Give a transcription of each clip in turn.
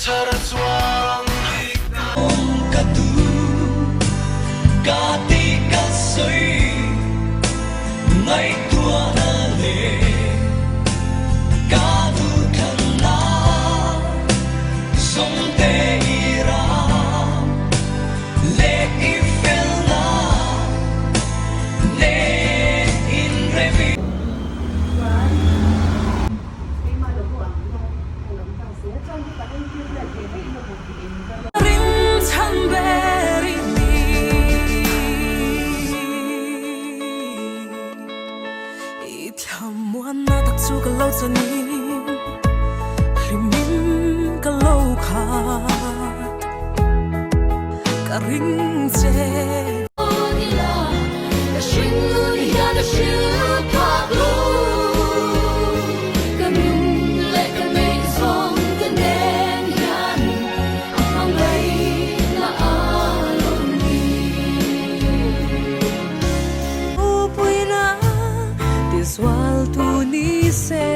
saraswang katu kati kasoi ngày tua na le kadu kana song te ira le ifela le in revi ka lo chani hlimin ka lo kha ka ring che ni la ka shin ya da shu pa lu ka min le ka nei song ka nen yan ang lei na a lo ni u puina this world to ni se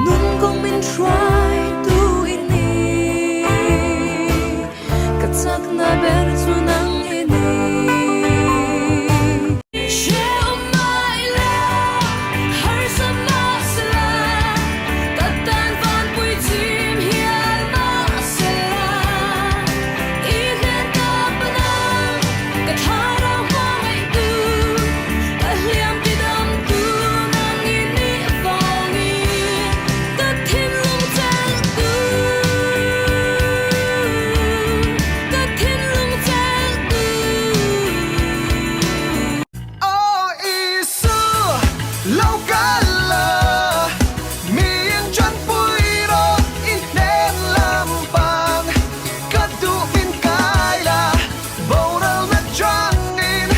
nun kong min try to ini katsak na ber chu nang ini share my love har sama sala katan van pui chim hial ma sala ihen ta pana ka thara wa mai tu a hliam ti dam tu nang ini vongi ka thin lung chang tu ka thin lung chang tu oh isu lâu cả lờ miền chân pui ro in nem lam bang cất tu in kai la bầu đâu mất trăng in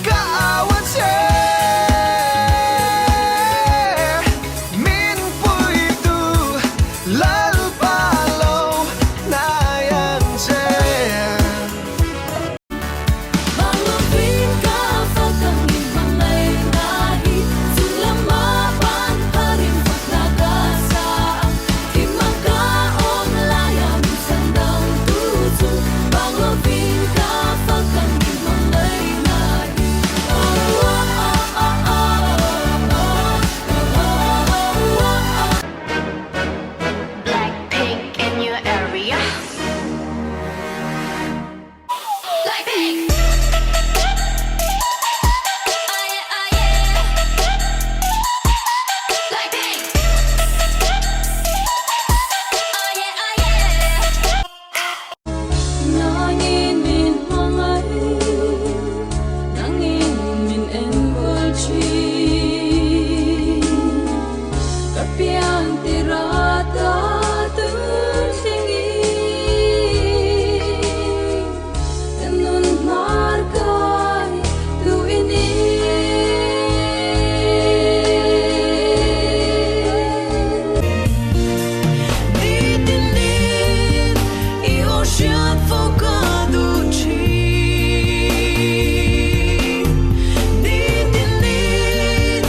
cả awan se min pui tu lal pa lâu na yan se Bang lo vin ka fa kang min mang lay na hi sun lama pan parin fak na ka sa ti mang ka om la ya min san dang tu chu bang lo vin ka fa kang min mang lay na hi Blackpink in your area. Blackpink Blackpink Nangin min mangai nangin min enbol chi kapian tirata tun singi kanun markai tu ini Didinit i ocean focado chi Didinit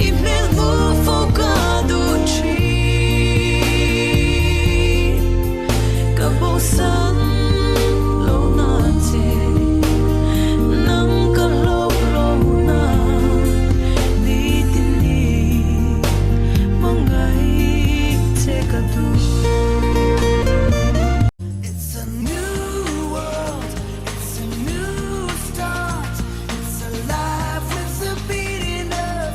i melvo focado chi Kabosan lo na che nang ka lo na Didinit mangai che ka tu It's a new world, it's a new start. It's alive with the beating of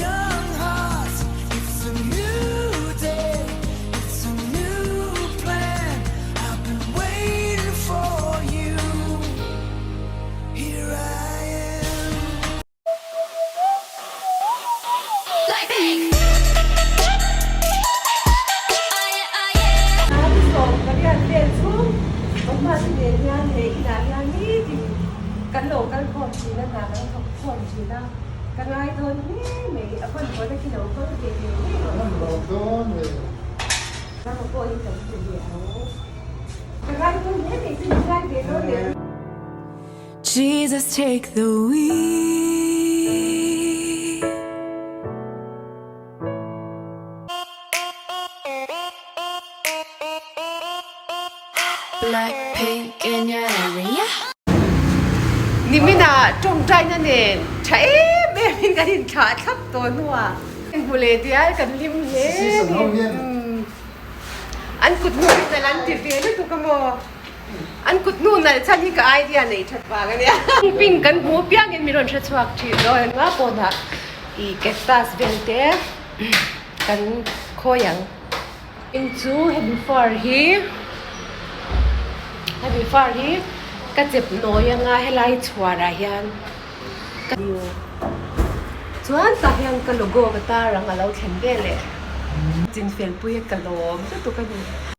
young hearts. It's a new day, it's a new plan. I've been waiting for you. Here I am. Blackpink Cắn đầu cắn cột thì là nó không còn chỉ là cắn ai thôi mấy ở phần có cái đầu có cái gì nó có coi trong cái gì cắn ai thôi nhé thì xin ai để nó để Jesus, take the wheel. นี่ไม่น่าจงใจนั่นเองใช่แม่เป็นกันดินขาทับตัวนัวเป็นบุเรเดียกันริมเล่อันกุดนู่นแต่ลันติเปียนี่ตุกโมอันกุดนู่นน่ะฉันนี่ก็ไอเดียนี่ชัดว่ากันเนี่ยปิ้งกันหัวเปียกันมีรสชาติสวักทีโดยว่าปนฮะอีเกสตัสเบนเต้กันโคยัง into heavy for here heavy for here ก็เจ็บน้อยยังไงให้ไล่ชัวร์ยันก็อยู่ส่วนตายังกะโลโก้ก็ตารังเราเห็นได้เลยจินเฟลปุยกะโลมก็ตัวกันอยู่